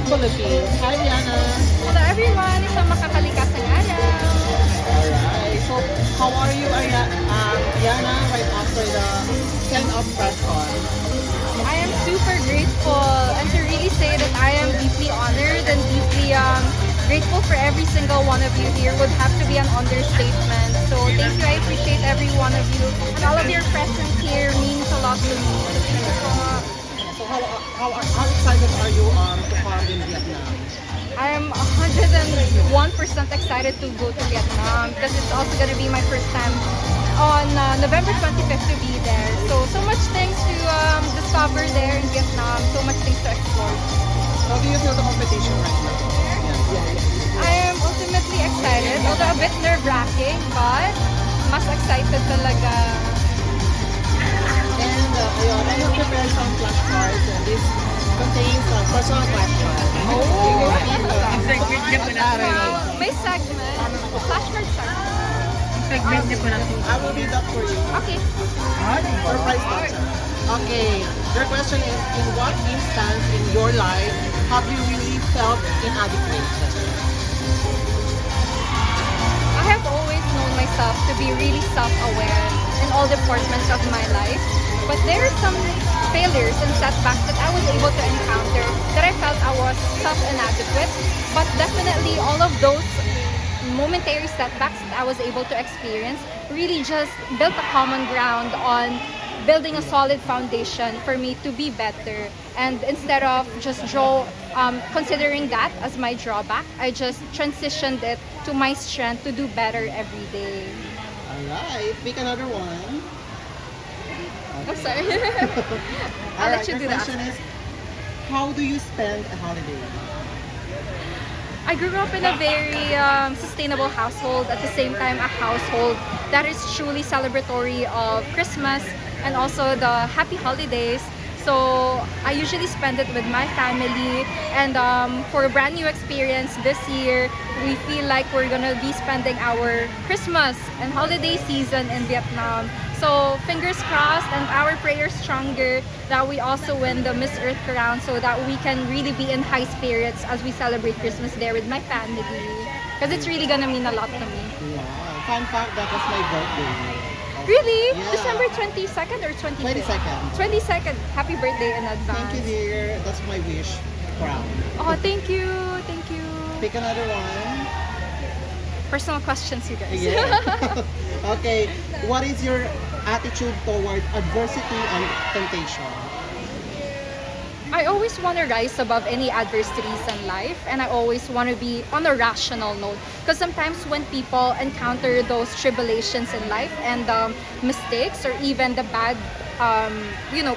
Philippines. Hi, Rihanna. Hello everyone, isang makakalikas ng araw. Alright, so how are you, Rihanna, right after the send-off press con? I am super grateful, and to really say that I am deeply honored and deeply grateful for every single one of you here would have to be an understatement. So thank you, I appreciate every one of you, and all of your presence here means a lot to me. So thank you po. So how excited are you to come in Vietnam? I am 101% excited to go to Vietnam because it's also going to be my first time on November 25th to be there. So much things to discover there in Vietnam, so much things to explore. How do you feel the competition right now? I am ultimately excited, although a bit nerve-wracking, but mas excited talaga. And I have prepared some flashcards, and this contains personal questions. May segment, flashcard segment. I will read that for you. Okay. Surprise question. Okay, your question is, in what instance in your life have you really felt inadequate? I have always known myself to be really self-aware in all departments of my life, but there are some failures and setbacks that I was able to encounter that I felt I was self-inadequate, but definitely all of those momentary setbacks that I was able to experience really just built a common ground on building a solid foundation for me to be better. And instead of just considering that as my drawback, I just transitioned it to my strength to do better every day. Alright, pick another one. Oh, sorry. I'll Alright, let you your do that. question is, how do you spend a holiday? I grew up in a very sustainable household, at the same time a household that is truly celebratory of Christmas and also the happy holidays. So I usually spend it with my family, and for a brand new experience this year, we feel like we're gonna be spending our Christmas and holiday season in Vietnam. So fingers crossed and our prayers stronger that we also win the Miss Earth crown so that we can really be in high spirits as we celebrate Christmas there with my family. Because it's really gonna mean a lot to me. Wow, fun fact, that was my birthday. Really? Yeah. December 22nd or 25th? 22nd. 22nd. Happy birthday in advance. Thank you, dear. That's my wish. Crown. Oh, thank you. Thank you. Pick another one. Personal questions, you guys. Yeah. Okay. What is your attitude toward adversity and temptation? I always want to rise above any adversities in life, and I always want to be on a rational note. Because sometimes when people encounter those tribulations in life and mistakes or even the bad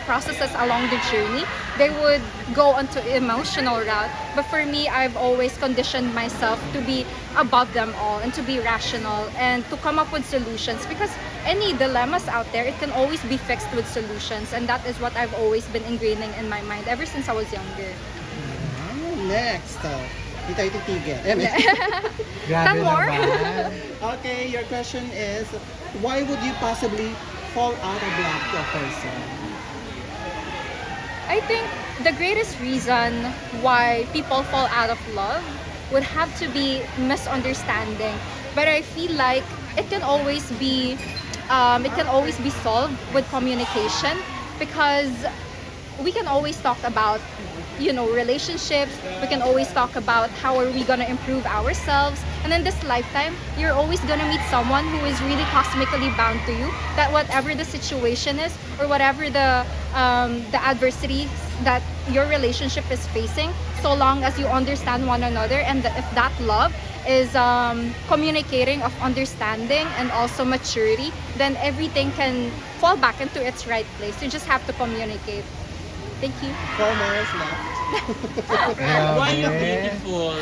processes along the journey, they would go onto emotional route. But for me, I've always conditioned myself to be above them all and to be rational and to come up with solutions, because any dilemmas out there, it can always be fixed with solutions, and that is what I've always been ingraining in my mind ever since I was younger. Next. Di tayo titigil. Ten more? Okay, your question is, why would you possibly fall out of love to a person? I think the greatest reason why people fall out of love would have to be misunderstanding. But I feel like it can always be solved with communication, because we can always talk about relationships. We can always talk about how are we gonna improve ourselves, and in this lifetime you're always gonna meet someone who is really cosmically bound to you, that whatever the situation is or whatever the adversity that your relationship is facing, so long as you understand one another, and if that love is communicating of understanding and also maturity, then everything can fall back into its right place. You just have to communicate. Thank you. 4 minutes left. Why you're beautiful?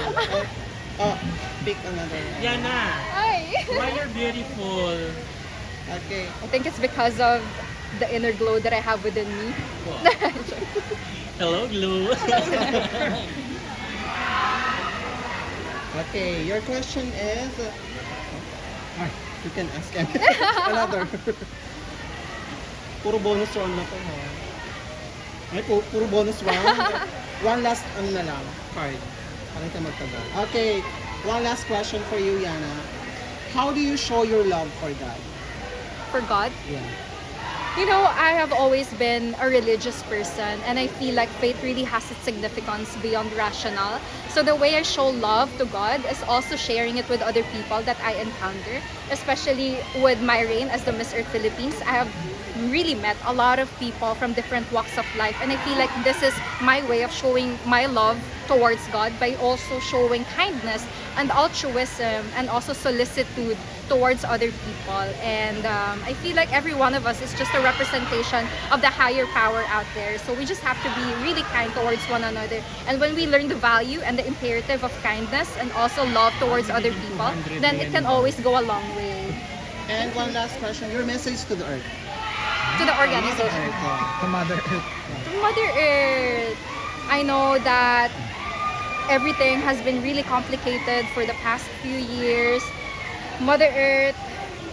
Pick another. Yana, Hi. why you're beautiful? Okay. I think it's because of the inner glow that I have within me. Hello, Glue. Okay, your question is, you can ask another. Puro bonus round na to, ha? Ay, puro bonus round. One last, ano na lang, card. Para tayo magtagal. Okay, one last question for you, Yana. How do you show your love for God? For God, Yeah. you know, I have always been a religious person, and I feel like faith really has its significance beyond rational. So the way I show love to God is also sharing it with other people that I encounter, especially with my reign as the Miss Earth Philippines. I have really met a lot of people from different walks of life, and I feel like this is my way of showing my love towards God by also showing kindness and altruism and also solicitude towards other people. And I feel like every one of us is just a representation of the higher power out there. So we just have to be really kind towards one another. And when we learn the value and the imperative of kindness and also love towards other people, then it can always go a long way. And one last question, your message to the earth. To the Mother organization. Earth. To Mother Earth. To Mother Earth, I know that everything has been really complicated for the past few years. Mother Earth,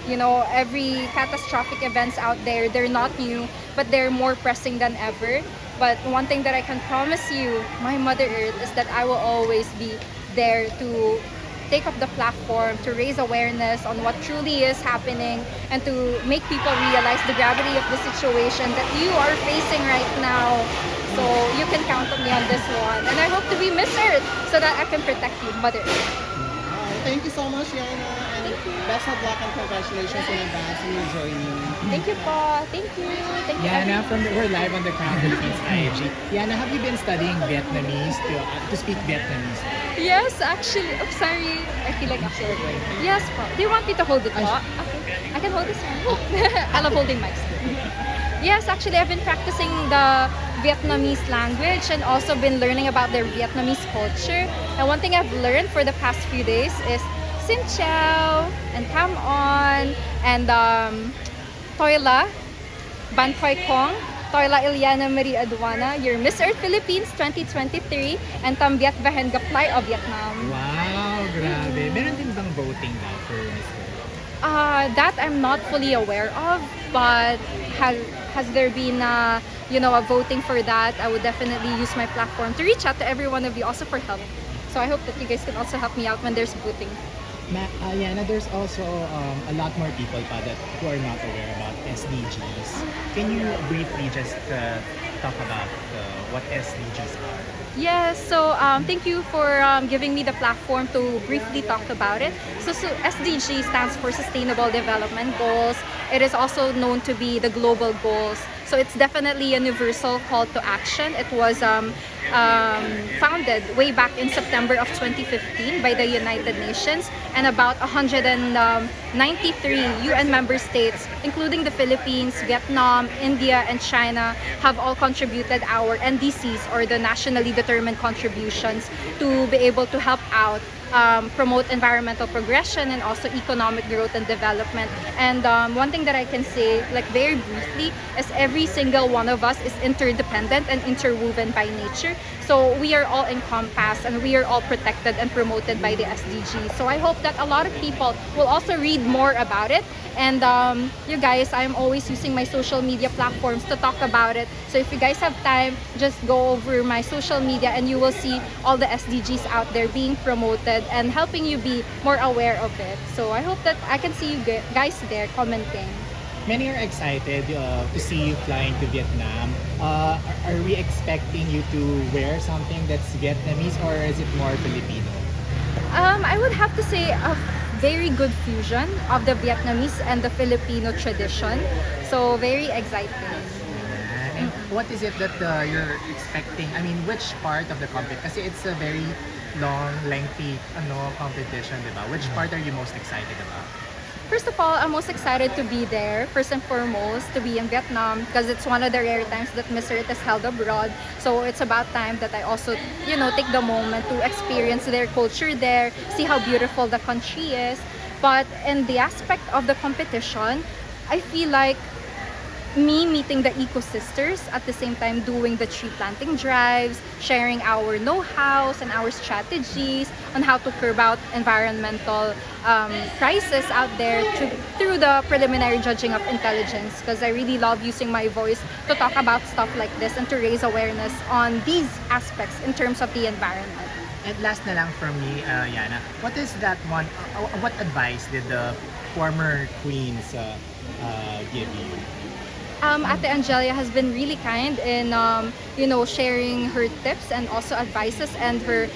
you know, every catastrophic events out there, they're not new, but they're more pressing than ever. But one thing that I can promise you, my Mother Earth, is that I will always be there to take up the platform, to raise awareness on what truly is happening, and to make people realize the gravity of the situation that you are facing right now. So you can count on me on this one. And I hope to be Miss Earth so that I can protect you, Mother Earth. Thank you so much, Yana. And best of luck and congratulations in advance on your joining. Thank you po. Thank you. Thank you, Yana, everyone. we're live on the Crown Philippines IG. Yana, have you been studying Vietnamese to speak Vietnamese? Yes, actually. Oh, sorry. I feel like actually. Yes po. Do you want me to hold it po? Okay. I can hold this one. I love holding mics. Yes, actually, I've been practicing the Vietnamese language and also been learning about their Vietnamese culture. And one thing I've learned for the past few days is Xin Chào and Come On and Toila, Ban Khoi Kong, Toila Yllana Marie Aduana, your Miss Earth Philippines 2023, and Tam Viet Vahen Gaplay of Vietnam. Wow, grabe. Meron din bang voting daw for Miss Earth? That I'm not fully aware of, but has there been a voting for that? I would definitely use my platform to reach out to every one of you also for help. So I hope that you guys can also help me out when there's voting. Yana, there's also a lot more people who are not aware about SDGs. Can you briefly just talk about what SDGs are? Yes, so thank you for giving me the platform to briefly talk about it. So SDG stands for Sustainable Development Goals. It is also known to be the global goals. So it's definitely a universal call to action. It was founded way back in September of 2015 by the United Nations, and about 193 UN member states, including the Philippines, Vietnam, India, and China, have all contributed our NDCs, or the nationally determined contributions, to be able to help out promote environmental progression and also economic growth and development. And one thing that I can say, like very briefly, is every single one of us is interdependent and interwoven by nature. So we are all encompassed and we are all protected and promoted by the SDGs. So I hope that a lot of people will also read more about it. And you guys, I'm always using my social media platforms to talk about it. So if you guys have time, just go over my social media and you will see all the SDGs out there being promoted and helping you be more aware of it. So I hope that I can see you guys there commenting. Many are excited to see you flying to Vietnam. Are we expecting you to wear something that's Vietnamese, or is it more Filipino? I would have to say a very good fusion of the Vietnamese and the Filipino tradition. So very exciting. And what is it that you're expecting? I mean, which part of the competition? Kasi it's a very long, lengthy competition, diba? Which part are you most excited about? First of all, I'm most excited to be there, first and foremost, to be in Vietnam, because it's one of the rare times that Miss Earth is held abroad. So it's about time that I also, take the moment to experience their culture there, see how beautiful the country is. But in the aspect of the competition, I feel like me meeting the eco-sisters, at the same time doing the tree planting drives, sharing our know-hows and our strategies on how to curb out environmental crisis out there through the preliminary judging of intelligence, because I really love using my voice to talk about stuff like this and to raise awareness on these aspects in terms of the environment. And last na lang from me, Yana, what is that one, what advice did the former queens give you? Ate Angelia has been really kind in, sharing her tips and also advices and her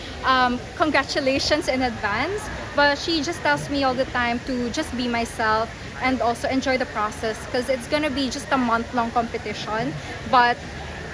congratulations in advance. But she just tells me all the time to just be myself and also enjoy the process, because it's gonna be just a month-long competition, but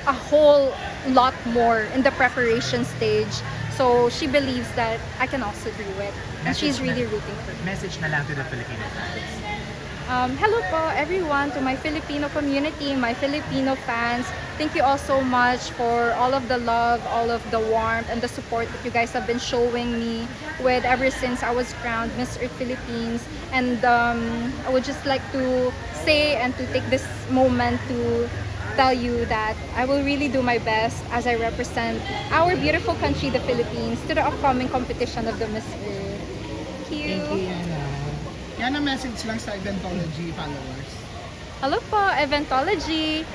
a whole lot more in the preparation stage. So she believes that I can also do it, and she's really rooting for me. Message na lang to the Filipino fans. Hello po everyone, to my Filipino community, my Filipino fans. Thank you all so much for all of the love, all of the warmth and the support that you guys have been showing me with ever since I was crowned Miss Earth Philippines. And I would just like to say and to take this moment to tell you that I will really do my best as I represent our beautiful country, the Philippines, to the upcoming competition of the Miss Earth. Thank you. Thank you, Yana. Yana, message lang sa Eventology followers. Hello po, Eventology!